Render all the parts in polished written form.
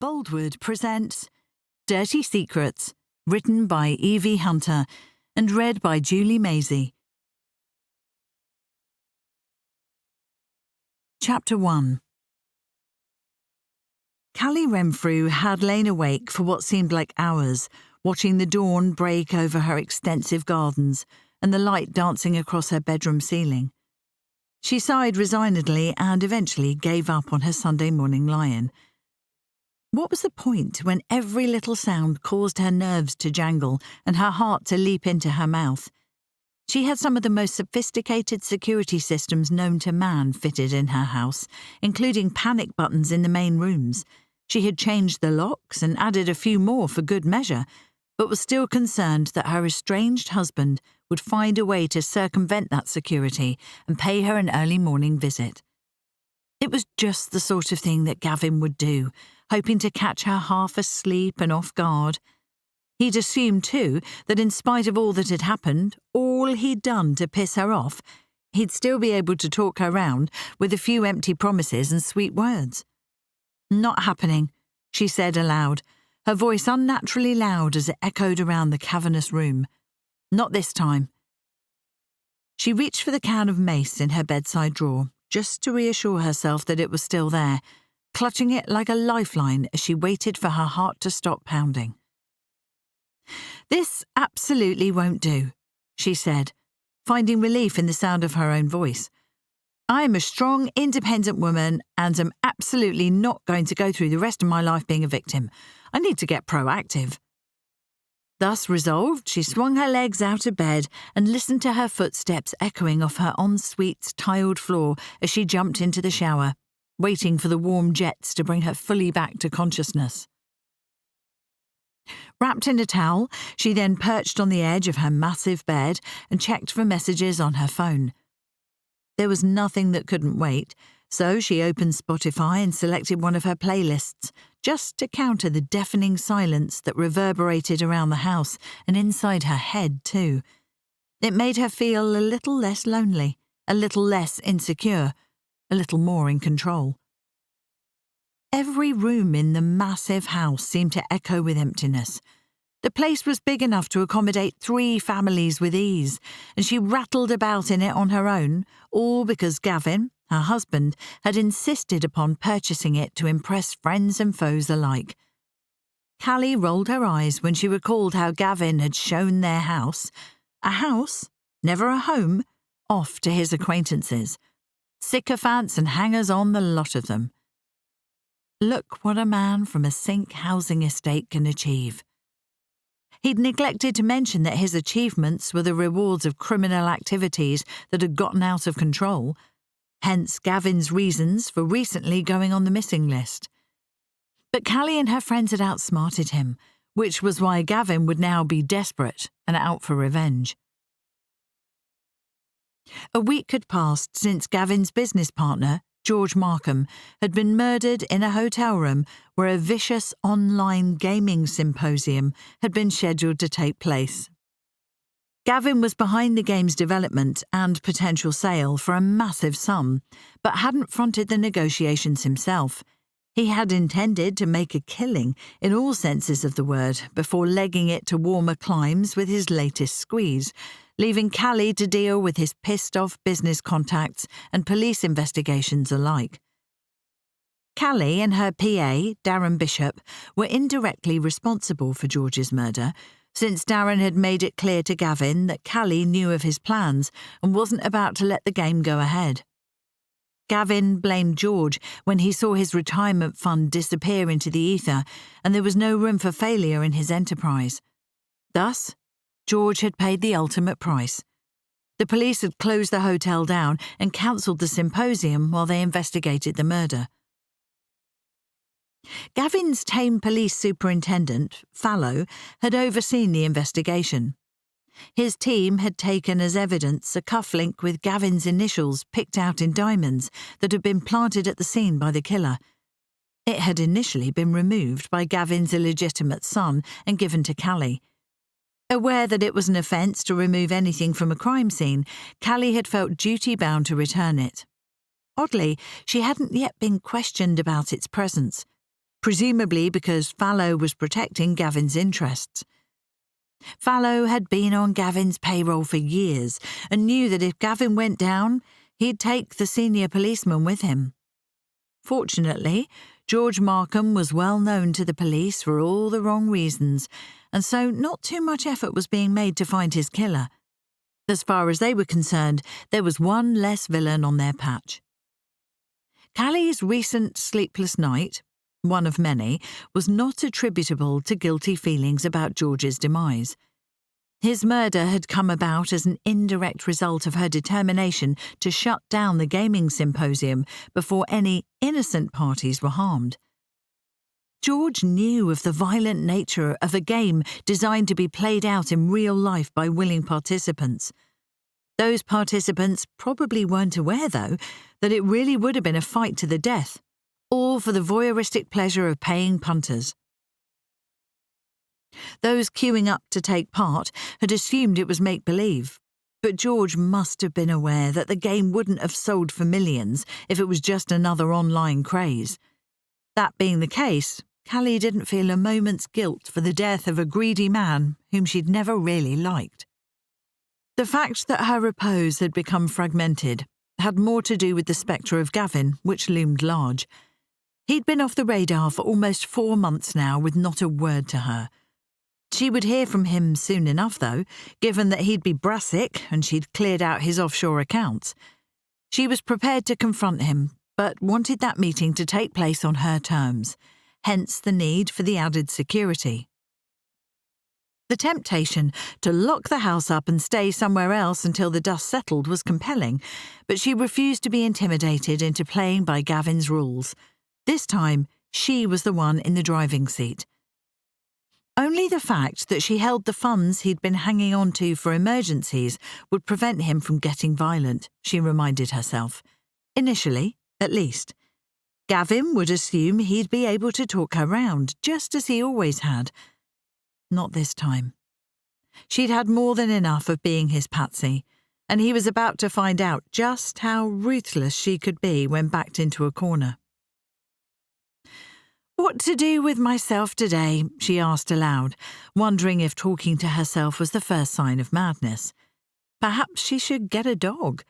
Boldwood presents Dirty Secrets, written by Evie Hunter and read by Julie Maisie. Chapter 1. Callie Renfrew had lain awake for what seemed like hours, watching the dawn break over her extensive gardens and the light dancing across her bedroom ceiling. She sighed resignedly and eventually gave up on her Sunday morning lie-in. What was the point when every little sound caused her nerves to jangle and her heart to leap into her mouth? She had some of the most sophisticated security systems known to man fitted in her house, including panic buttons in the main rooms. She had changed the locks and added a few more for good measure, but was still concerned that her estranged husband would find a way to circumvent that security and pay her an early morning visit. It was just the sort of thing that Gavin would do, hoping to catch her half asleep and off guard. He'd assumed, too, that in spite of all that had happened, all he'd done to piss her off, he'd still be able to talk her round with a few empty promises and sweet words. "Not happening," she said aloud, her voice unnaturally loud as it echoed around the cavernous room. "Not this time." She reached for the can of mace in her bedside drawer, just to reassure herself that it was still there, clutching it like a lifeline as she waited for her heart to stop pounding. "This absolutely won't do," she said, finding relief in the sound of her own voice. "I am a strong, independent woman and am absolutely not going to go through the rest of my life being a victim. I need to get proactive." Thus resolved, she swung her legs out of bed and listened to her footsteps echoing off her ensuite's tiled floor as she jumped into the shower, waiting for the warm jets to bring her fully back to consciousness. Wrapped in a towel, she then perched on the edge of her massive bed and checked for messages on her phone. There was nothing that couldn't wait, so she opened Spotify and selected one of her playlists, just to counter the deafening silence that reverberated around the house and inside her head, too. It made her feel a little less lonely, a little less insecure, a little more in control. Every room in the massive house seemed to echo with emptiness. The place was big enough to accommodate 3 families with ease, and she rattled about in it on her own, all because Gavin, her husband, had insisted upon purchasing it to impress friends and foes alike. Callie rolled her eyes when she recalled how Gavin had shown their house, a house, never a home, off to his acquaintances. Sycophants and hangers-on, the lot of them. Look what a man from a sink housing estate can achieve. He'd neglected to mention that his achievements were the rewards of criminal activities that had gotten out of control, hence Gavin's reasons for recently going on the missing list. But Callie and her friends had outsmarted him, which was why Gavin would now be desperate and out for revenge. A week had passed since Gavin's business partner, George Markham, had been murdered in a hotel room where a vicious online gaming symposium had been scheduled to take place. Gavin was behind the game's development and potential sale for a massive sum, but hadn't fronted the negotiations himself. He had intended to make a killing in all senses of the word before legging it to warmer climes with his latest squeeze, leaving Callie to deal with his pissed-off business contacts and police investigations alike. Callie and her PA, Darren Bishop, were indirectly responsible for George's murder, since Darren had made it clear to Gavin that Callie knew of his plans and wasn't about to let the game go ahead. Gavin blamed George when he saw his retirement fund disappear into the ether and there was no room for failure in his enterprise. Thus, George had paid the ultimate price. The police had closed the hotel down and cancelled the symposium while they investigated the murder. Gavin's tame police superintendent, Fallow, had overseen the investigation. His team had taken as evidence a cufflink with Gavin's initials picked out in diamonds that had been planted at the scene by the killer. It had initially been removed by Gavin's illegitimate son and given to Callie. Aware that it was an offence to remove anything from a crime scene, Callie had felt duty-bound to return it. Oddly, she hadn't yet been questioned about its presence. presumably because Fallow was protecting Gavin's interests. Fallow had been on Gavin's payroll for years and knew that if Gavin went down, he'd take the senior policeman with him. Fortunately, George Markham was well known to the police for all the wrong reasons, and so not too much effort was being made to find his killer. As far as they were concerned, there was one less villain on their patch. Callie's recent sleepless night, one of many, was not attributable to guilty feelings about George's demise. His murder had come about as an indirect result of her determination to shut down the gaming symposium before any innocent parties were harmed. George knew of the violent nature of a game designed to be played out in real life by willing participants. Those participants probably weren't aware, though, that it really would have been a fight to the death, all for the voyeuristic pleasure of paying punters. Those queuing up to take part had assumed it was make-believe, but George must have been aware that the game wouldn't have sold for millions if it was just another online craze. That being the case, Callie didn't feel a moment's guilt for the death of a greedy man whom she'd never really liked. The fact that her repose had become fragmented had more to do with the spectre of Gavin, which loomed large. He'd been off the radar for almost 4 months now with not a word to her. She would hear from him soon enough, though, given that he'd be brassic and she'd cleared out his offshore accounts. She was prepared to confront him, but wanted that meeting to take place on her terms, hence the need for the added security. The temptation to lock the house up and stay somewhere else until the dust settled was compelling, but she refused to be intimidated into playing by Gavin's rules. This time, she was the one in the driving seat. Only the fact that she held the funds he'd been hanging on to for emergencies would prevent him from getting violent, she reminded herself. Initially, at least. Gavin would assume he'd be able to talk her round, just as he always had. Not this time. She'd had more than enough of being his patsy, and he was about to find out just how ruthless she could be when backed into a corner. "What to do with myself today?" she asked aloud, wondering if talking to herself was the first sign of madness. Perhaps she should get a dog.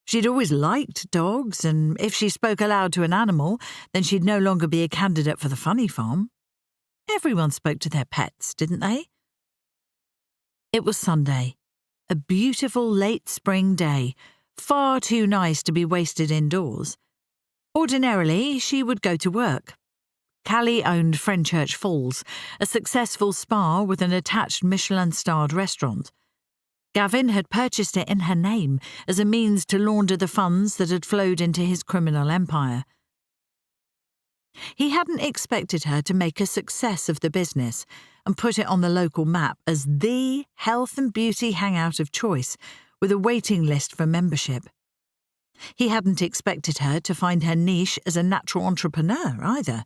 She'd always liked dogs, and if she spoke aloud to an animal, then she'd no longer be a candidate for the funny farm. Everyone spoke to their pets, didn't they? It was Sunday, a beautiful late spring day, far too nice to be wasted indoors. Ordinarily, she would go to work. Callie owned Frenchurch Falls, a successful spa with an attached Michelin-starred restaurant. Gavin had purchased it in her name as a means to launder the funds that had flowed into his criminal empire. He hadn't expected her to make a success of the business and put it on the local map as the health and beauty hangout of choice, with a waiting list for membership. He hadn't expected her to find her niche as a natural entrepreneur either.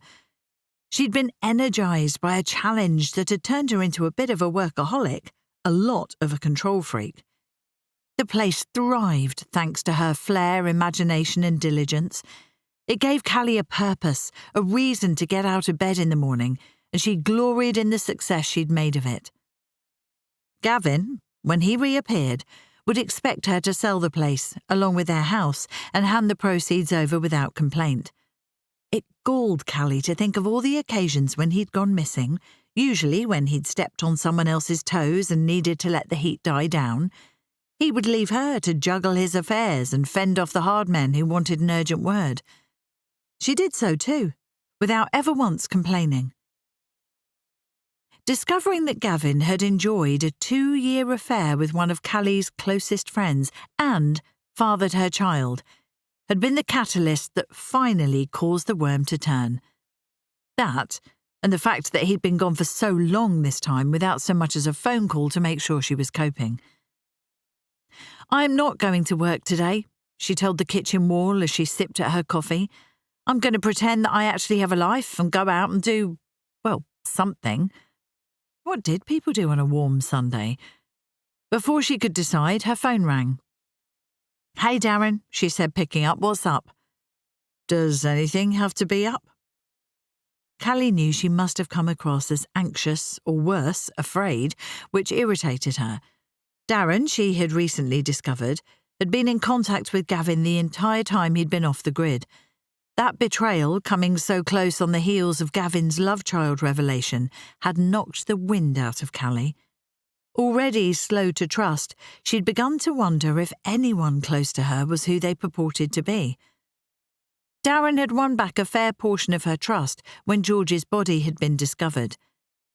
She'd been energised by a challenge that had turned her into a bit of a workaholic, a lot of a control freak. The place thrived thanks to her flair, imagination and diligence. It gave Callie a purpose, a reason to get out of bed in the morning, and she gloried in the success she'd made of it. Gavin, when he reappeared, would expect her to sell the place, along with their house, and hand the proceeds over without complaint. It galled Callie to think of all the occasions when he'd gone missing, usually when he'd stepped on someone else's toes and needed to let the heat die down. He would leave her to juggle his affairs and fend off the hard men who wanted an urgent word. She did so too, without ever once complaining. Discovering that Gavin had enjoyed a 2-year affair with one of Callie's closest friends and fathered her child had been the catalyst that finally caused the worm to turn. That, and the fact that he'd been gone for so long this time without so much as a phone call to make sure she was coping. "I'm not going to work today," she told the kitchen wall as she sipped at her coffee. "I'm going to pretend that I actually have a life and go out and do, well, something." What did people do on a warm Sunday? Before she could decide, her phone rang. "Hey, Darren," she said, picking up. "What's up?" "Does anything have to be up?" Callie knew she must have come across as anxious, or worse, afraid, which irritated her. Darren, she had recently discovered, had been in contact with Gavin the entire time he'd been off the grid. That betrayal, coming so close on the heels of Gavin's love child revelation, had knocked the wind out of Callie. Already slow to trust, she'd begun to wonder if anyone close to her was who they purported to be. Darren had won back a fair portion of her trust when George's body had been discovered.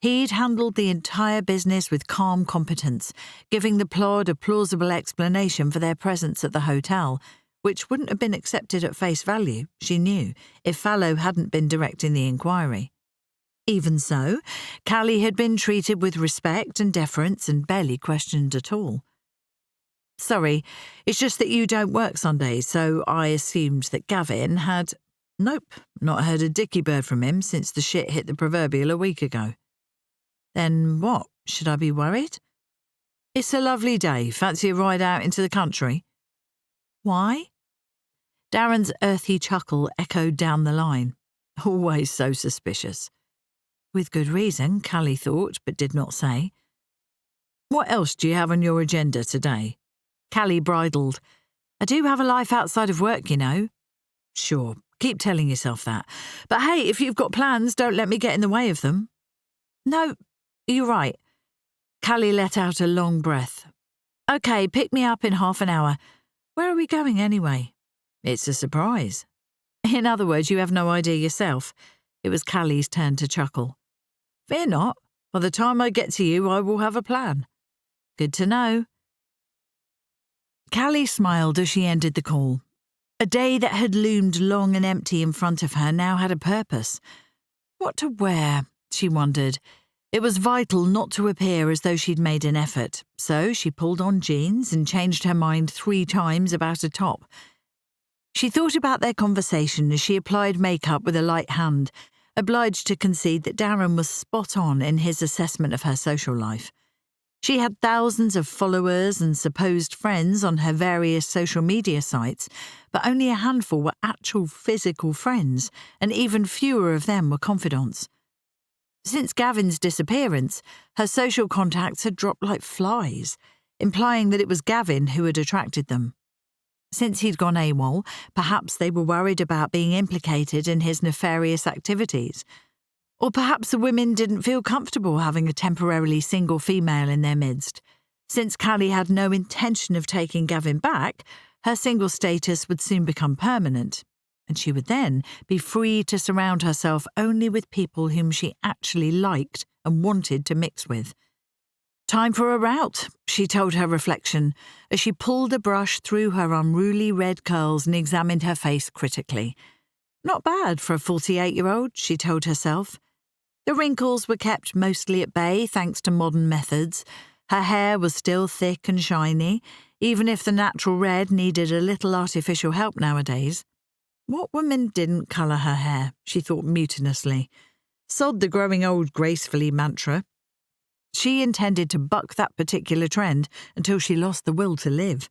He'd handled the entire business with calm competence, giving the Plod a plausible explanation for their presence at the hotel, which wouldn't have been accepted at face value, she knew, if Fallow hadn't been directing the inquiry. Even so, Callie had been treated with respect and deference and barely questioned at all. "Sorry, it's just that you don't work Sundays, so I assumed that Gavin had—" "Nope, not heard a dicky bird from him since the shit hit the proverbial a week ago." "Then what? Should I be worried?" "It's a lovely day. Fancy a ride out into the country?" "Why?" Darren's earthy chuckle echoed down the line. Always so suspicious. With good reason, Callie thought, but did not say. "What else do you have on your agenda today?" Callie bridled. "I do have a life outside of work, you know." "Sure, keep telling yourself that. But hey, if you've got plans, don't let me get in the way of them." "No, you're right." Callie let out a long breath. "Okay, pick me up in half an hour. Where are we going anyway?" "It's a surprise." "In other words, you have no idea yourself." It was Callie's turn to chuckle. "Fear not. By the time I get to you, I will have a plan." "Good to know." Callie smiled as she ended the call. A day that had loomed long and empty in front of her now had a purpose. What to wear, she wondered. It was vital not to appear as though she'd made an effort, so she pulled on jeans and changed her mind 3 times about a top. She thought about their conversation as she applied makeup with a light hand, obliged to concede that Darren was spot on in his assessment of her social life. She had thousands of followers and supposed friends on her various social media sites, but only a handful were actual physical friends, and even fewer of them were confidants. Since Gavin's disappearance, her social contacts had dropped like flies, implying that it was Gavin who had attracted them. Since he'd gone AWOL, perhaps they were worried about being implicated in his nefarious activities. Or perhaps the women didn't feel comfortable having a temporarily single female in their midst. Since Callie had no intention of taking Gavin back, her single status would soon become permanent, and she would then be free to surround herself only with people whom she actually liked and wanted to mix with. "Time for a rout," she told her reflection, as she pulled a brush through her unruly red curls and examined her face critically. Not bad for a 48-year-old, she told herself. The wrinkles were kept mostly at bay thanks to modern methods. Her hair was still thick and shiny, even if the natural red needed a little artificial help nowadays. What woman didn't colour her hair, she thought mutinously. Sod the growing old gracefully mantra. She intended to buck that particular trend until she lost the will to live.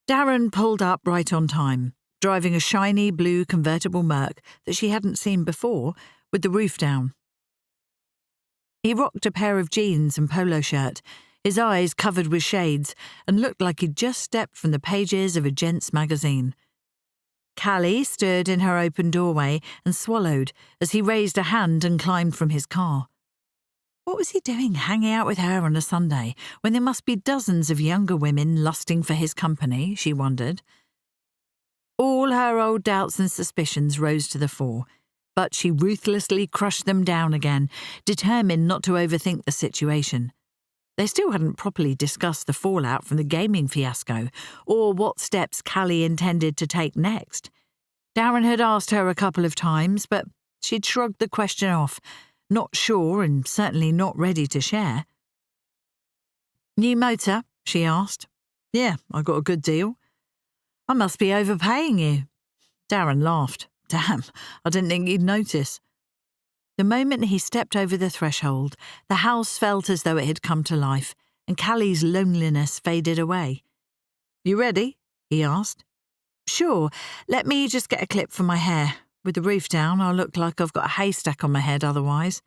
Darren pulled up right on time, driving a shiny blue convertible Merc that she hadn't seen before, with the roof down. He rocked a pair of jeans and polo shirt, his eyes covered with shades, and looked like he'd just stepped from the pages of a gents' magazine. Callie stood in her open doorway and swallowed as he raised a hand and climbed from his car. What was he doing hanging out with her on a Sunday when there must be dozens of younger women lusting for his company, she wondered. All her old doubts and suspicions rose to the fore, but she ruthlessly crushed them down again, determined not to overthink the situation. They still hadn't properly discussed the fallout from the gaming fiasco, or what steps Callie intended to take next. Darren had asked her a couple of times, but she'd shrugged the question off, not sure and certainly not ready to share. "New motor?" she asked. "Yeah, I got a good deal." "I must be overpaying you." Darren laughed. "Damn, I didn't think you'd notice." The moment he stepped over the threshold, the house felt as though it had come to life, and Callie's loneliness faded away. "You ready?" he asked. "Sure, let me just get a clip for my hair. With the roof down, I'll look like I've got a haystack on my head otherwise.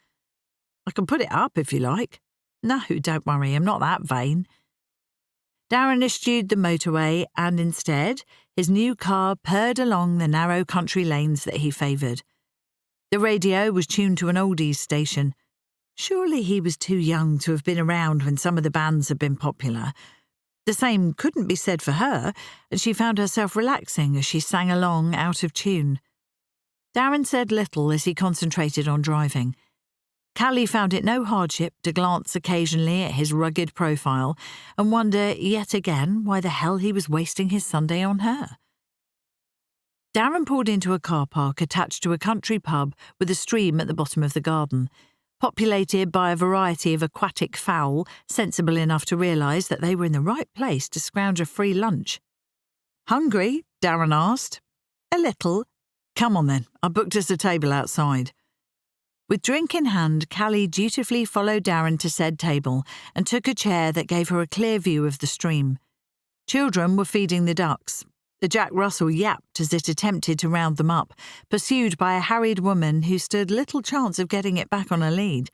I can put it up if you like. No, don't worry, I'm not that vain. Darren eschewed the motorway and instead, his new car purred along the narrow country lanes that he favoured. The radio was tuned to an oldies station. Surely he was too young to have been around when some of the bands had been popular. The same couldn't be said for her, and she found herself relaxing as she sang along out of tune. Darren said little as he concentrated on driving. Callie found it no hardship to glance occasionally at his rugged profile and wonder yet again why the hell he was wasting his Sunday on her. Darren pulled into a car park attached to a country pub with a stream at the bottom of the garden, populated by a variety of aquatic fowl sensible enough to realise that they were in the right place to scrounge a free lunch. "Hungry?" Darren asked. "A little." "Come on then, I booked us a table outside." With drink in hand, Callie dutifully followed Darren to said table and took a chair that gave her a clear view of the stream. Children were feeding the ducks. The Jack Russell yapped as it attempted to round them up, pursued by a harried woman who stood little chance of getting it back on a lead.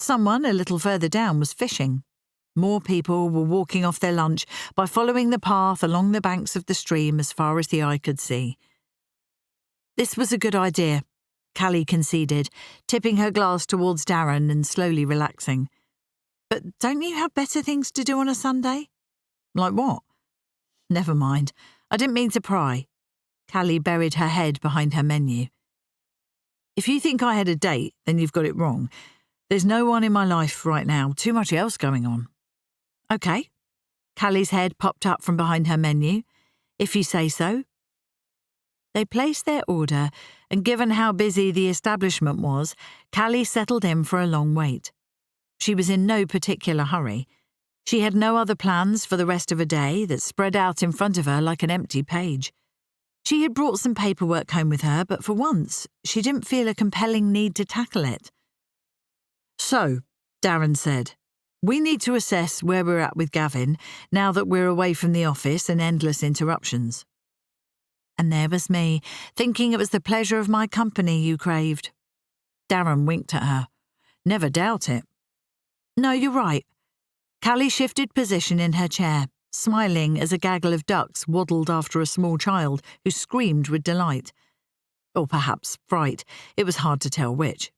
Someone a little further down was fishing. More people were walking off their lunch by following the path along the banks of the stream as far as the eye could see. This was a good idea, Callie conceded, tipping her glass towards Darren and slowly relaxing. "But don't you have better things to do on a Sunday?" "Like what?" "Never mind. I didn't mean to pry." Callie buried her head behind her menu. "If you think I had a date, then you've got it wrong. There's no one in my life right now, too much else going on." "OK." Callie's head popped up from behind her menu. "If you say so." They placed their order, and given how busy the establishment was, Callie settled in for a long wait. She was in no particular hurry. She had no other plans for the rest of a day that spread out in front of her like an empty page. She had brought some paperwork home with her, but for once, she didn't feel a compelling need to tackle it. "So," Darren said, "we need to assess where we're at with Gavin now that we're away from the office and endless interruptions." And there was me, thinking it was the pleasure of my company you craved. Darren winked at her. "Never doubt it." "No, you're right." Callie shifted position in her chair, smiling as a gaggle of ducks waddled after a small child who screamed with delight. Or perhaps fright. It was hard to tell which.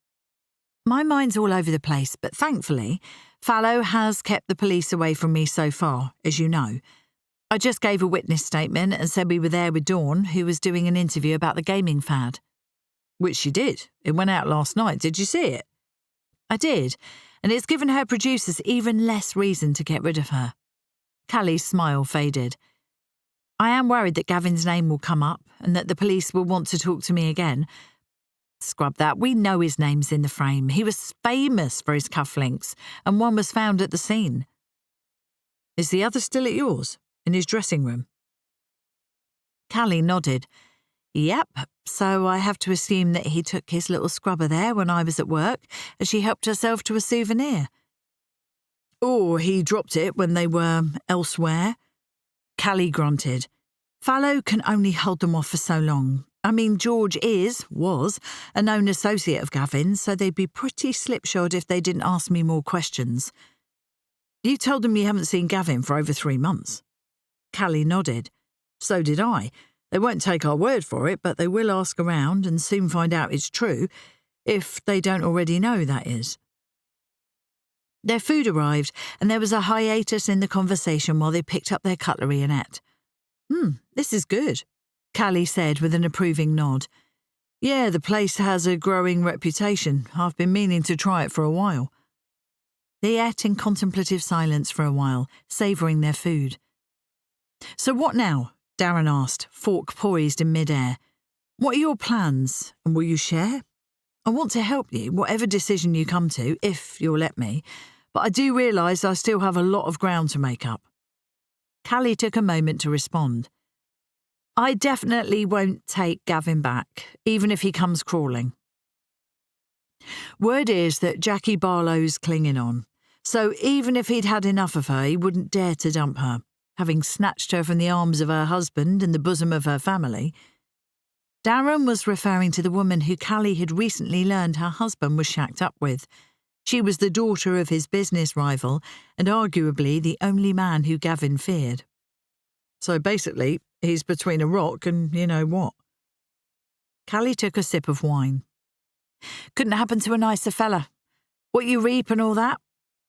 "My mind's all over the place, but thankfully, Fallow has kept the police away from me so far, as you know. I just gave a witness statement and said we were there with Dawn, who was doing an interview about the gaming fad." "Which she did. It went out last night. Did you see it?" "I did, and it's given her producers even less reason to get rid of her." Callie's smile faded. "I am worried that Gavin's name will come up and that the police will want to talk to me again." "Scrub that. We know his name's in the frame. He was famous for his cufflinks, and one was found at the scene." "Is the other still at yours? In his dressing room?" Callie nodded. "Yep, so I have to assume that he took his little scrubber there when I was at work, and she helped herself to a souvenir." "Or he dropped it when they were elsewhere." Callie grunted. "Fallow can only hold them off for so long. I mean, George was, a known associate of Gavin, so they'd be pretty slipshod if they didn't ask me more questions." "You told them you haven't seen Gavin for over 3 months." Callie nodded. "So did I. They won't take our word for it, but they will ask around and soon find out it's true, if they don't already know, that is." Their food arrived, and there was a hiatus in the conversation while they picked up their cutlery and ate. This is good," Callie said with an approving nod. "Yeah, the place has a growing reputation. I've been meaning to try it for a while." They ate in contemplative silence for a while, savouring their food. "So what now?" Darren asked, fork poised in mid-air. "What are your plans, and will you share? I want to help you, whatever decision you come to, if you'll let me, but I do realise I still have a lot of ground to make up." Callie took a moment to respond. "I definitely won't take Gavin back, even if he comes crawling. Word is that Jackie Barlow's clinging on, so even if he'd had enough of her, he wouldn't dare to dump her, having snatched her from the arms of her husband and the bosom of her family." Darren was referring to the woman who Callie had recently learned her husband was shacked up with. She was the daughter of his business rival and arguably the only man who Gavin feared. So basically, he's between a rock and you know what. Callie took a sip of wine. Couldn't happen to a nicer fella. What you reap and all that?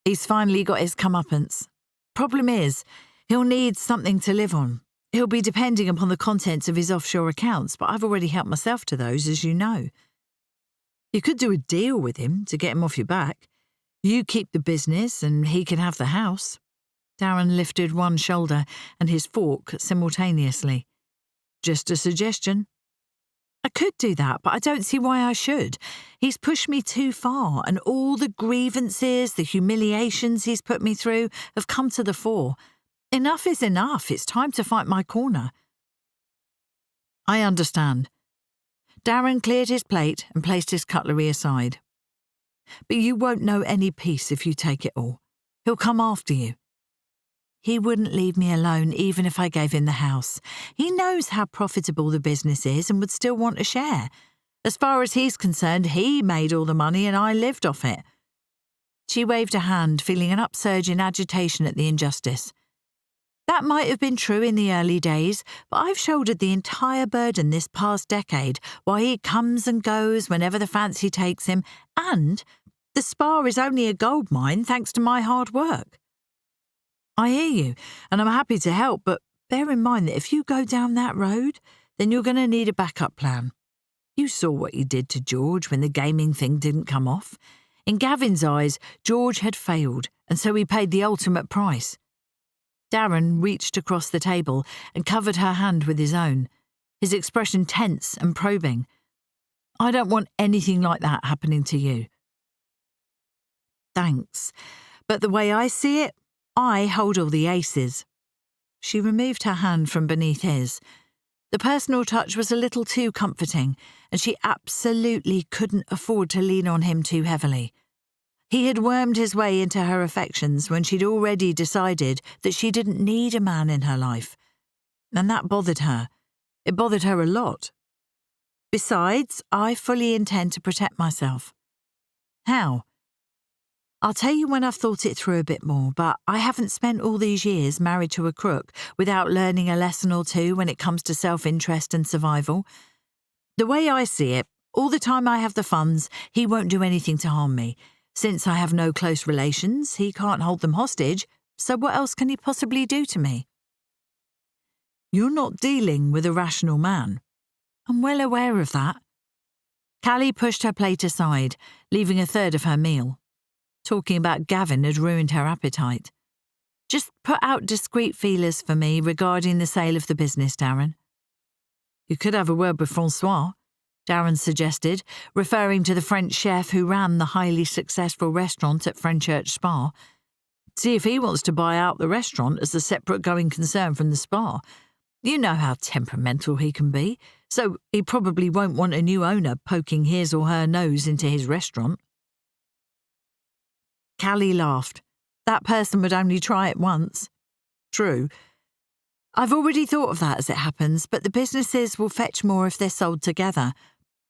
He's finally got his comeuppance. Problem is, he'll need something to live on. He'll be depending upon the contents of his offshore accounts, but I've already helped myself to those, as you know. You could do a deal with him to get him off your back. You keep the business and he can have the house. Darren lifted one shoulder and his fork simultaneously. Just a suggestion. I could do that, but I don't see why I should. He's pushed me too far, and all the grievances, the humiliations he's put me through have come to the fore. Enough is enough. It's time to fight my corner. I understand. Darren cleared his plate and placed his cutlery aside. But you won't know any peace if you take it all. He'll come after you. He wouldn't leave me alone even if I gave him the house. He knows how profitable the business is and would still want a share. As far as he's concerned, he made all the money and I lived off it. She waved a hand, feeling an upsurge in agitation at the injustice. That might have been true in the early days, but I've shouldered the entire burden this past decade while he comes and goes whenever the fancy takes him, and the spa is only a gold mine thanks to my hard work. I hear you, and I'm happy to help, but bear in mind that if you go down that road, then you're going to need a backup plan. You saw what you did to George when the gaming thing didn't come off. In Gavin's eyes, George had failed, and so he paid the ultimate price. Darren reached across the table and covered her hand with his own, his expression tense and probing. I don't want anything like that happening to you. Thanks, but the way I see it, I hold all the aces. She removed her hand from beneath his. The personal touch was a little too comforting, and she absolutely couldn't afford to lean on him too heavily. He had wormed his way into her affections when she'd already decided that she didn't need a man in her life. And that bothered her. It bothered her a lot. Besides, I fully intend to protect myself. How? I'll tell you when I've thought it through a bit more, but I haven't spent all these years married to a crook without learning a lesson or two when it comes to self-interest and survival. The way I see it, all the time I have the funds, he won't do anything to harm me. Since I have no close relations, he can't hold them hostage, so what else can he possibly do to me? You're not dealing with a rational man. I'm well aware of that. Callie pushed her plate aside, leaving a third of her meal. Talking about Gavin had ruined her appetite. Just put out discreet feelers for me regarding the sale of the business, Darren. You could have a word with Francois, Darren suggested, referring to the French chef who ran the highly successful restaurant at Frenchurch Spa. See if he wants to buy out the restaurant as a separate going concern from the spa. You know how temperamental he can be, so he probably won't want a new owner poking his or her nose into his restaurant. Callie laughed. That person would only try it once. True. I've already thought of that as it happens, but the businesses will fetch more if they're sold together.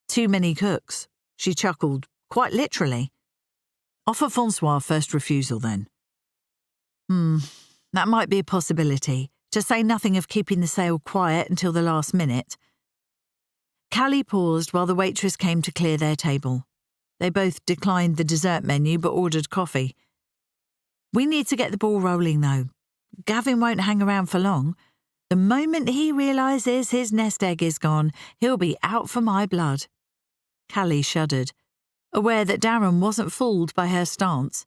Too many cooks. She chuckled, quite literally. Offer Francois first refusal, then. That might be a possibility, to say nothing of keeping the sale quiet until the last minute. Callie paused while the waitress came to clear their table. They both declined the dessert menu but ordered coffee. We need to get the ball rolling, though. Gavin won't hang around for long. The moment he realises his nest egg is gone, he'll be out for my blood. Callie shuddered, aware that Darren wasn't fooled by her stance.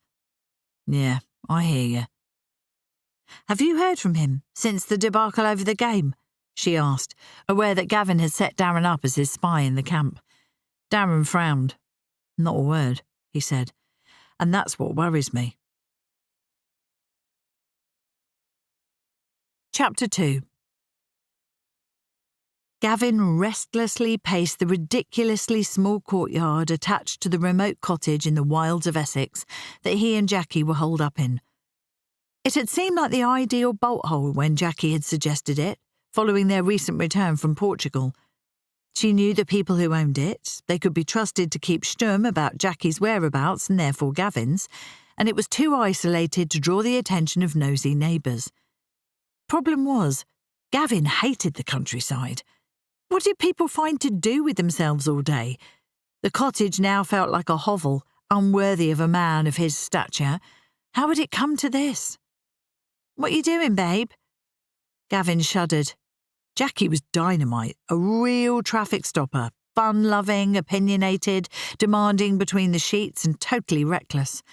Yeah, I hear you. Have you heard from him since the debacle over the game? She asked, aware that Gavin had set Darren up as his spy in the camp. Darren frowned. Not a word, he said, and that's what worries me. Chapter 2. Gavin restlessly paced the ridiculously small courtyard attached to the remote cottage in the wilds of Essex that he and Jackie were holed up in. It had seemed like the ideal bolt hole when Jackie had suggested it, following their recent return from Portugal. She knew the people who owned it. They could be trusted to keep stum about Jackie's whereabouts and therefore Gavin's, and it was too isolated to draw the attention of nosy neighbours. Problem was, Gavin hated the countryside. What did people find to do with themselves all day? The cottage now felt like a hovel, unworthy of a man of his stature. How had it come to this? "What you doing, babe?" Gavin shuddered. Jackie was dynamite, a real traffic stopper, fun-loving, opinionated, demanding between the sheets and totally reckless.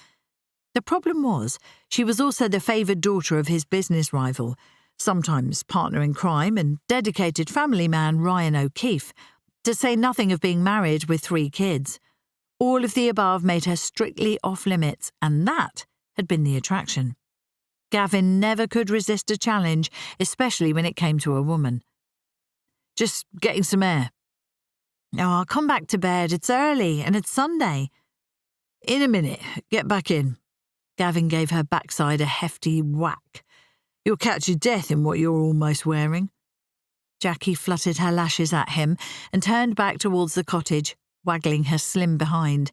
The problem was, she was also the favoured daughter of his business rival, sometimes partner in crime and dedicated family man Ryan O'Keefe, to say nothing of being married with 3 kids. All of the above made her strictly off-limits, and that had been the attraction. Gavin never could resist a challenge, especially when it came to a woman. "Just getting some air." "Oh, come back to bed. It's early and it's Sunday." "In a minute. Get back in." Gavin gave her backside a hefty whack. "You'll catch your death in what you're almost wearing." Jackie fluttered her lashes at him and turned back towards the cottage, waggling her slim behind.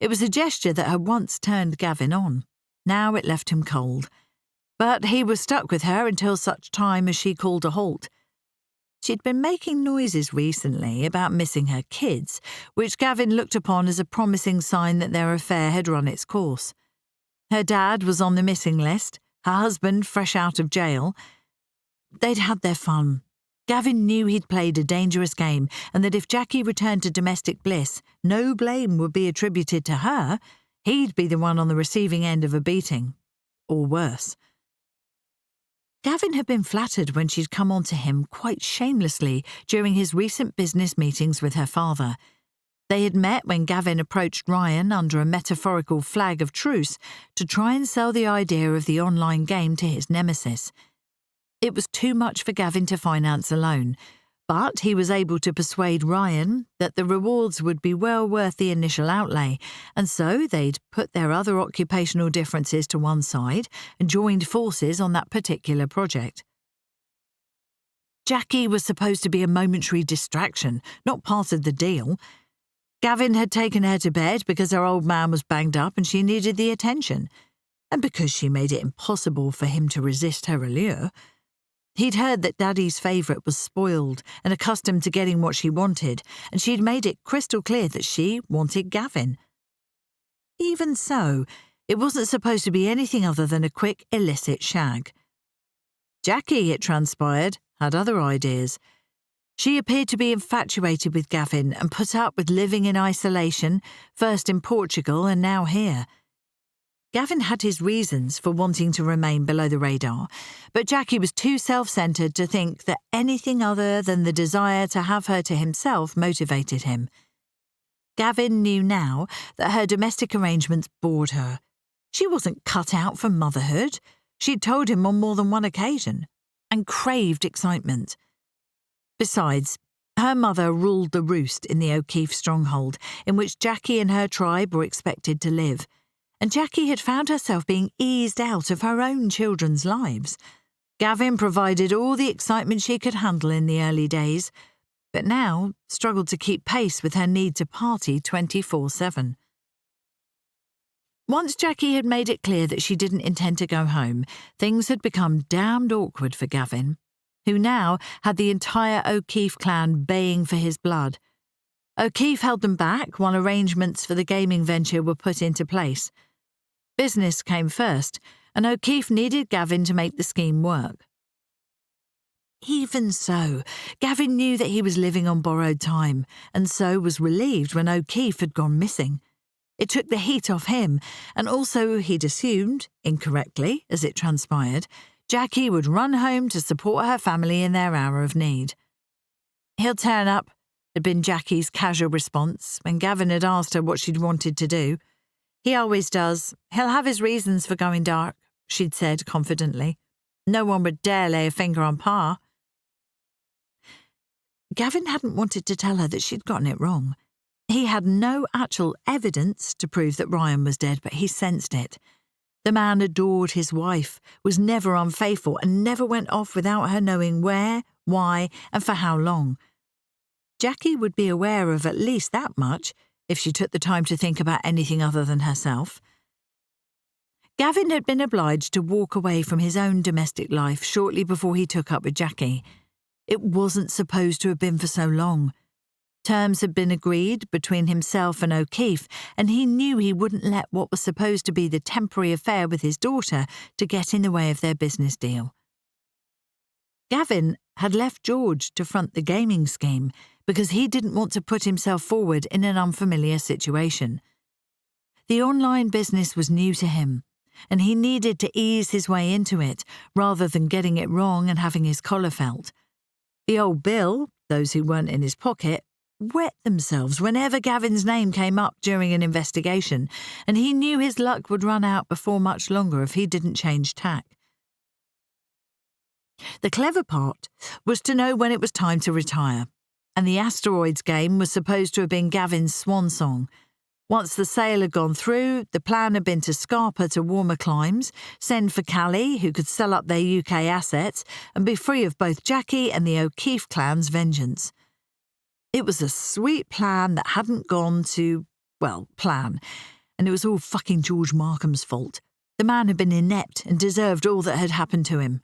It was a gesture that had once turned Gavin on. Now it left him cold. But he was stuck with her until such time as she called a halt. She'd been making noises recently about missing her kids, which Gavin looked upon as a promising sign that their affair had run its course. Her dad was on the missing list, her husband fresh out of jail. They'd had their fun. Gavin knew he'd played a dangerous game and that if Jackie returned to domestic bliss, no blame would be attributed to her. He'd be the one on the receiving end of a beating. Or worse. Gavin had been flattered when she'd come on to him quite shamelessly during his recent business meetings with her father. They had met when Gavin approached Ryan under a metaphorical flag of truce to try and sell the idea of the online game to his nemesis. It was too much for Gavin to finance alone, but he was able to persuade Ryan that the rewards would be well worth the initial outlay, and so they'd put their other occupational differences to one side and joined forces on that particular project. Jackie was supposed to be a momentary distraction, not part of the deal. Gavin had taken her to bed because her old man was banged up and she needed the attention, and because she made it impossible for him to resist her allure. He'd heard that Daddy's favourite was spoiled and accustomed to getting what she wanted, and she'd made it crystal clear that she wanted Gavin. Even so, it wasn't supposed to be anything other than a quick, illicit shag. Jackie, it transpired, had other ideas. She appeared to be infatuated with Gavin and put up with living in isolation, first in Portugal and now here. Gavin had his reasons for wanting to remain below the radar, but Jackie was too self-centred to think that anything other than the desire to have her to himself motivated him. Gavin knew now that her domestic arrangements bored her. She wasn't cut out for motherhood. She'd told him on more than one occasion, and craved excitement. Besides, her mother ruled the roost in the O'Keefe stronghold, in which Jackie and her tribe were expected to live. And Jackie had found herself being eased out of her own children's lives. Gavin provided all the excitement she could handle in the early days, but now struggled to keep pace with her need to party 24/7. Once Jackie had made it clear that she didn't intend to go home, things had become damned awkward for Gavin, who now had the entire O'Keefe clan baying for his blood. O'Keefe held them back while arrangements for the gaming venture were put into place. Business came first, and O'Keefe needed Gavin to make the scheme work. Even so, Gavin knew that he was living on borrowed time, and so was relieved when O'Keefe had gone missing. It took the heat off him, and also he'd assumed, incorrectly as it transpired, Jackie would run home to support her family in their hour of need. "He'll turn up," had been Jackie's casual response when Gavin had asked her what she'd wanted to do. "He always does. He'll have his reasons for going dark," she'd said confidently. "No one would dare lay a finger on Pa." Gavin hadn't wanted to tell her that she'd gotten it wrong. He had no actual evidence to prove that Ryan was dead, but he sensed it. The man adored his wife, was never unfaithful, and never went off without her knowing where, why, and for how long. Jackie would be aware of at least that much if she took the time to think about anything other than herself. Gavin had been obliged to walk away from his own domestic life shortly before he took up with Jackie. It wasn't supposed to have been for so long. Terms had been agreed between himself and O'Keefe, and he knew he wouldn't let what was supposed to be the temporary affair with his daughter to get in the way of their business deal. Gavin had left George to front the gaming scheme because he didn't want to put himself forward in an unfamiliar situation. The online business was new to him, and he needed to ease his way into it rather than getting it wrong and having his collar felt. The old bill, those who weren't in his pocket, wet themselves whenever Gavin's name came up during an investigation, and he knew his luck would run out before much longer if he didn't change tack. The clever part was to know when it was time to retire, and the asteroids game was supposed to have been Gavin's swan song. Once the sale had gone through, the plan had been to scarper to warmer climes, send for Callie, who could sell up their UK assets, and be free of both Jackie and the O'Keefe clan's vengeance. It was a sweet plan that hadn't gone to, plan, and it was all fucking George Markham's fault. The man had been inept and deserved all that had happened to him.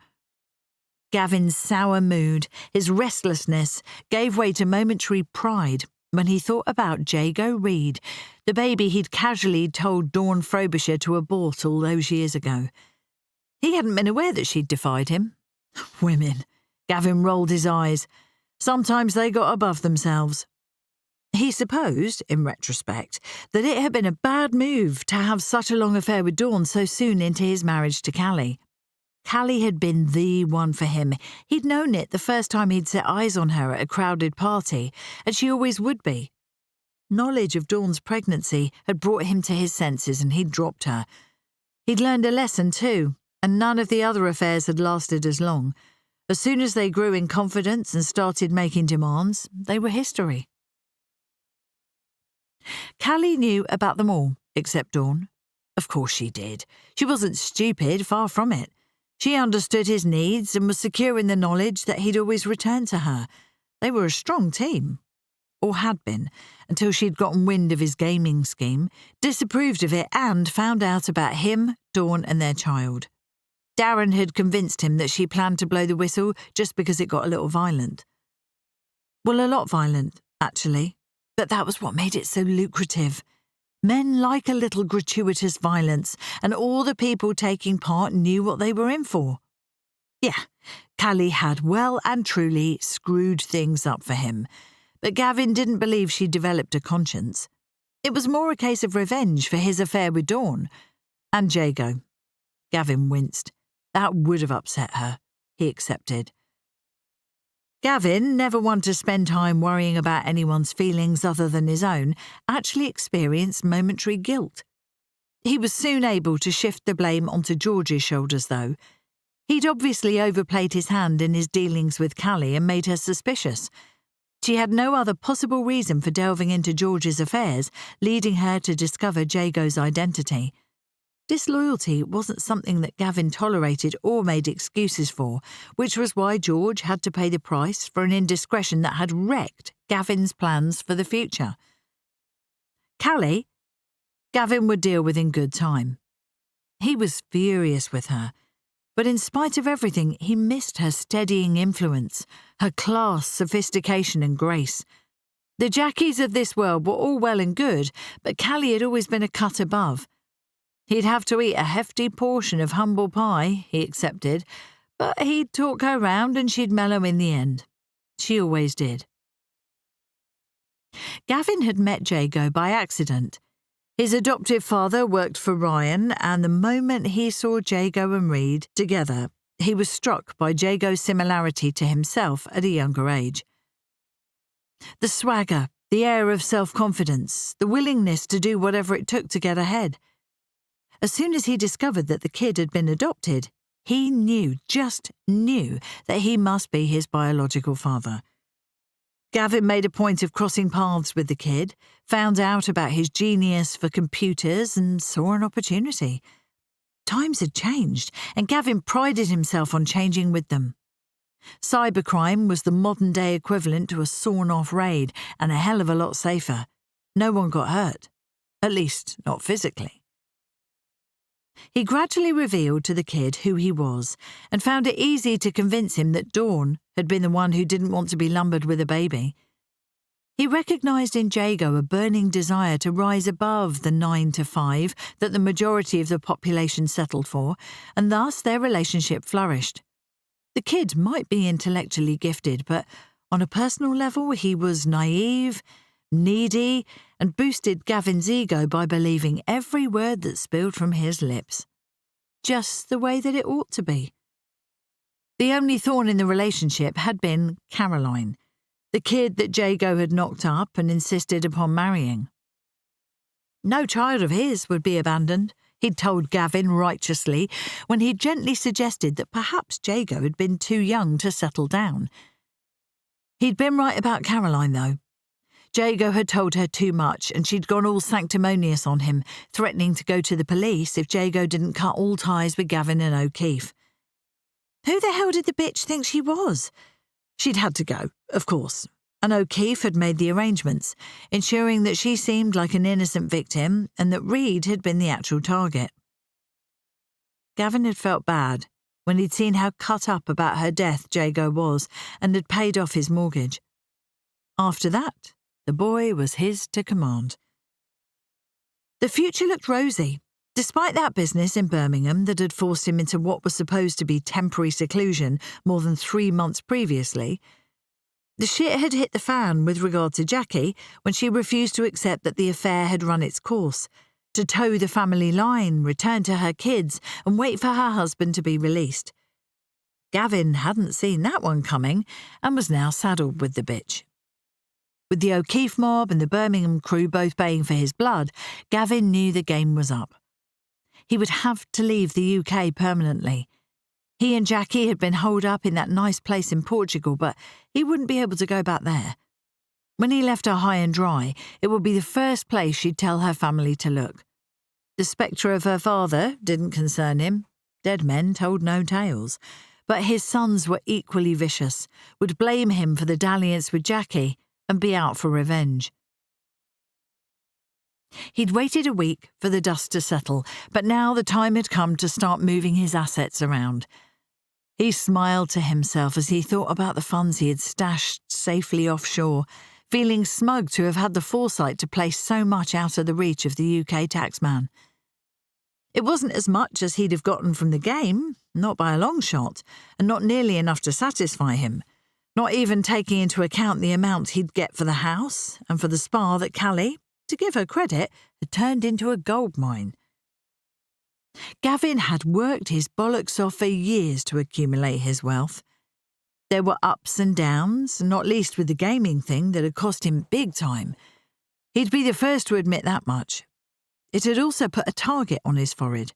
Gavin's sour mood, his restlessness, gave way to momentary pride when he thought about Jago Reed, the baby he'd casually told Dawn Frobisher to abort all those years ago. He hadn't been aware that she'd defied him. Women. Gavin rolled his eyes. Sometimes they got above themselves. He supposed, in retrospect, that it had been a bad move to have such a long affair with Dawn so soon into his marriage to Callie. Callie had been the one for him. He'd known it the first time he'd set eyes on her at a crowded party, and she always would be. Knowledge of Dawn's pregnancy had brought him to his senses, and he'd dropped her. He'd learned a lesson too, and none of the other affairs had lasted as long. As soon as they grew in confidence and started making demands, they were history. Callie knew about them all, except Dawn. Of course she did. She wasn't stupid, far from it. She understood his needs and was secure in the knowledge that he'd always return to her. They were a strong team. Or had been, until she'd gotten wind of his gaming scheme, disapproved of it and found out about him, Dawn and their child. Darren had convinced him that she planned to blow the whistle just because it got a little violent. Well, a lot violent, actually, but that was what made it so lucrative. Men like a little gratuitous violence, and all the people taking part knew what they were in for. Yeah, Callie had well and truly screwed things up for him, but Gavin didn't believe she'd developed a conscience. It was more a case of revenge for his affair with Dawn. And Jago. Gavin winced. That would have upset her. He accepted. Gavin, never one to spend time worrying about anyone's feelings other than his own, actually experienced momentary guilt. He was soon able to shift the blame onto George's shoulders, though. He'd obviously overplayed his hand in his dealings with Callie and made her suspicious. She had no other possible reason for delving into George's affairs, leading her to discover Jago's identity. Disloyalty wasn't something that Gavin tolerated or made excuses for, which was why George had to pay the price for an indiscretion that had wrecked Gavin's plans for the future. Callie, Gavin would deal with in good time. He was furious with her, but in spite of everything, he missed her steadying influence, her class, sophistication and grace. The Jackies of this world were all well and good, but Callie had always been a cut above. He'd have to eat a hefty portion of humble pie, he accepted, but he'd talk her round and she'd mellow in the end. She always did. Gavin had met Jago by accident. His adoptive father worked for Ryan, and the moment he saw Jago and Reed together, he was struck by Jago's similarity to himself at a younger age. The swagger, the air of self-confidence, the willingness to do whatever it took to get ahead. As soon as he discovered that the kid had been adopted, he just knew that he must be his biological father. Gavin made a point of crossing paths with the kid, found out about his genius for computers and saw an opportunity. Times had changed, and Gavin prided himself on changing with them. Cybercrime was the modern-day equivalent to a sawn-off raid and a hell of a lot safer. No one got hurt. At least, not physically. He gradually revealed to the kid who he was and found it easy to convince him that Dawn had been the one who didn't want to be lumbered with a baby. He recognised in Jago a burning desire to rise above the 9 to 5 that the majority of the population settled for, and thus their relationship flourished. The kid might be intellectually gifted, but on a personal level he was naive, needy, and boosted Gavin's ego by believing every word that spilled from his lips. Just the way that it ought to be. The only thorn in the relationship had been Caroline, the kid that Jago had knocked up and insisted upon marrying. No child of his would be abandoned, he'd told Gavin righteously, when he gently suggested that perhaps Jago had been too young to settle down. He'd been right about Caroline, though. Jago had told her too much, and she'd gone all sanctimonious on him, threatening to go to the police if Jago didn't cut all ties with Gavin and O'Keefe. Who the hell did the bitch think she was? She'd had to go, of course, and O'Keefe had made the arrangements, ensuring that she seemed like an innocent victim and that Reed had been the actual target. Gavin had felt bad when he'd seen how cut up about her death Jago was and had paid off his mortgage. After that, the boy was his to command. The future looked rosy, despite that business in Birmingham that had forced him into what was supposed to be temporary seclusion more than 3 months previously. The shit had hit the fan with regard to Jackie when she refused to accept that the affair had run its course, to toe the family line, return to her kids, and wait for her husband to be released. Gavin hadn't seen that one coming and was now saddled with the bitch. With the O'Keefe mob and the Birmingham crew both baying for his blood, Gavin knew the game was up. He would have to leave the UK permanently. He and Jackie had been holed up in that nice place in Portugal, but he wouldn't be able to go back there. When he left her high and dry, it would be the first place she'd tell her family to look. The spectre of her father didn't concern him. Dead men told no tales. But his sons were equally vicious, would blame him for the dalliance with Jackie, and be out for revenge. He'd waited a week for the dust to settle, but now the time had come to start moving his assets around. He smiled to himself as he thought about the funds he had stashed safely offshore, feeling smug to have had the foresight to place so much out of the reach of the UK taxman. It wasn't as much as he'd have gotten from the game, not by a long shot, and not nearly enough to satisfy him. Not even taking into account the amount he'd get for the house and for the spa that Callie, to give her credit, had turned into a gold mine. Gavin had worked his bollocks off for years to accumulate his wealth. There were ups and downs, not least with the gaming thing that had cost him big time. He'd be the first to admit that much. It had also put a target on his forehead.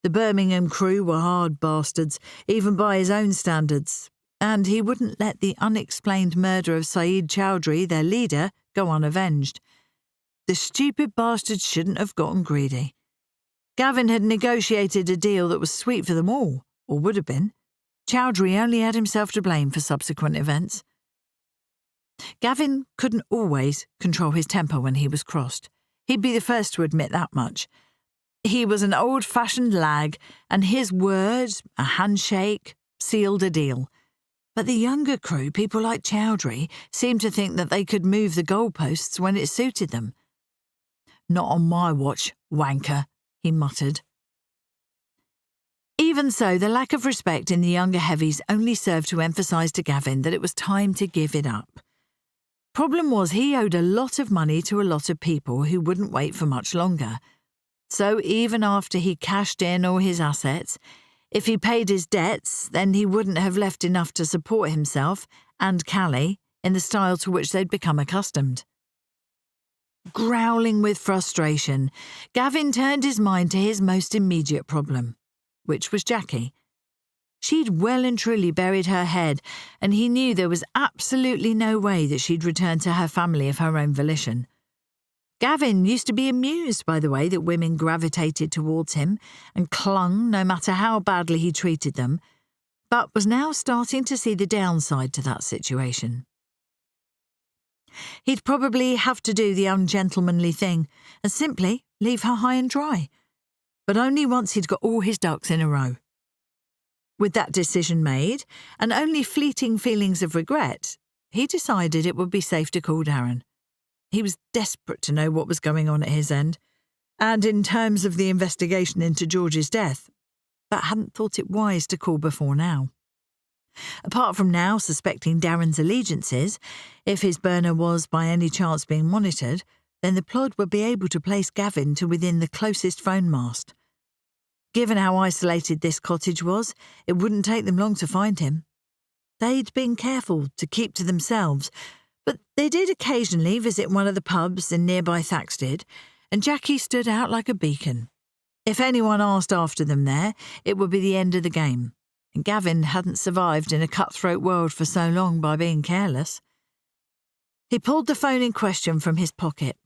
The Birmingham crew were hard bastards, even by his own standards, and he wouldn't let the unexplained murder of Saeed Chowdhury, their leader, go unavenged. The stupid bastards shouldn't have gotten greedy. Gavin had negotiated a deal that was sweet for them all, or would have been. Chowdhury only had himself to blame for subsequent events. Gavin couldn't always control his temper when he was crossed. He'd be the first to admit that much. He was an old-fashioned lag, and his word, a handshake, sealed a deal. But the younger crew, people like Chowdhury, seemed to think that they could move the goalposts when it suited them. "Not on my watch, wanker," he muttered. Even so, the lack of respect in the younger heavies only served to emphasise to Gavin that it was time to give it up. Problem was he owed a lot of money to a lot of people who wouldn't wait for much longer. So even after he cashed in all his assets, if he paid his debts, then he wouldn't have left enough to support himself and Callie in the style to which they'd become accustomed. Growling with frustration, Gavin turned his mind to his most immediate problem, which was Jackie. She'd well and truly buried her head, and he knew there was absolutely no way that she'd return to her family of her own volition. Gavin used to be amused by the way that women gravitated towards him and clung no matter how badly he treated them, but was now starting to see the downside to that situation. He'd probably have to do the ungentlemanly thing and simply leave her high and dry, but only once he'd got all his ducks in a row. With that decision made, and only fleeting feelings of regret, he decided it would be safe to call Darren. He was desperate to know what was going on at his end, and in terms of the investigation into George's death, but hadn't thought it wise to call before now. Apart from now suspecting Darren's allegiances, if his burner was by any chance being monitored, then the plod would be able to place Gavin to within the closest phone mast. Given how isolated this cottage was, it wouldn't take them long to find him. They'd been careful to keep to themselves, but they did occasionally visit one of the pubs in nearby Thaxted, and Jackie stood out like a beacon. If anyone asked after them there, it would be the end of the game, and Gavin hadn't survived in a cutthroat world for so long by being careless. He pulled the phone in question from his pocket.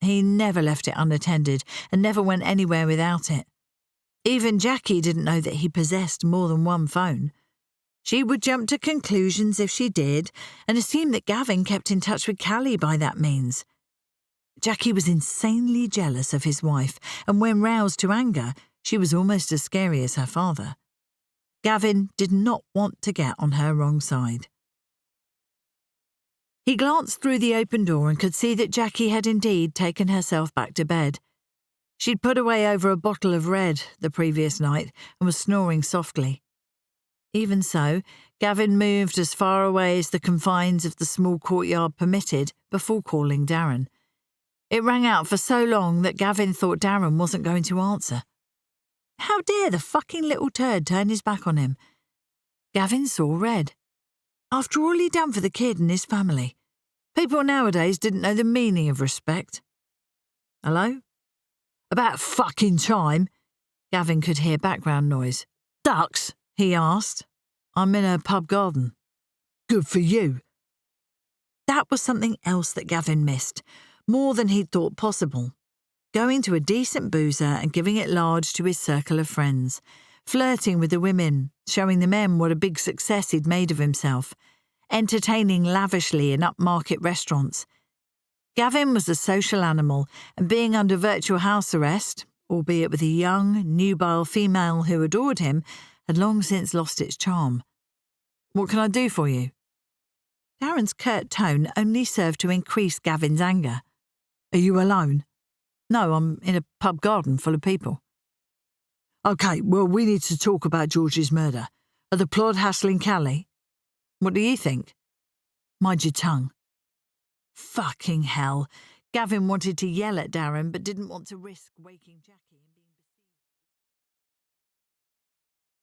He never left it unattended and never went anywhere without it. Even Jackie didn't know that he possessed more than one phone. She would jump to conclusions if she did and assume that Gavin kept in touch with Callie by that means. Jackie was insanely jealous of his wife, and when roused to anger, she was almost as scary as her father. Gavin did not want to get on her wrong side. He glanced through the open door and could see that Jackie had indeed taken herself back to bed. She'd put away over a bottle of red the previous night and was snoring softly. Even so, Gavin moved as far away as the confines of the small courtyard permitted before calling Darren. It rang out for so long that Gavin thought Darren wasn't going to answer. How dare the fucking little turd turn his back on him? Gavin saw red. After all he'd done for the kid and his family, people nowadays didn't know the meaning of respect. Hello? About fucking time. Gavin could hear background noise. Ducks? He asked. I'm in a pub garden. Good for you. That was something else that Gavin missed, more than he'd thought possible. Going to a decent boozer and giving it large to his circle of friends, flirting with the women, showing the men what a big success he'd made of himself, entertaining lavishly in upmarket restaurants. Gavin was a social animal, and being under virtual house arrest, albeit with a young, nubile female who adored him, had long since lost its charm. What can I do for you? Darren's curt tone only served to increase Gavin's anger. Are you alone? No, I'm in a pub garden full of people. OK, well, we need to talk about George's murder. Are the plod hassling Callie? What do you think? Mind your tongue. Fucking hell. Gavin wanted to yell at Darren, but didn't want to risk waking Jackie.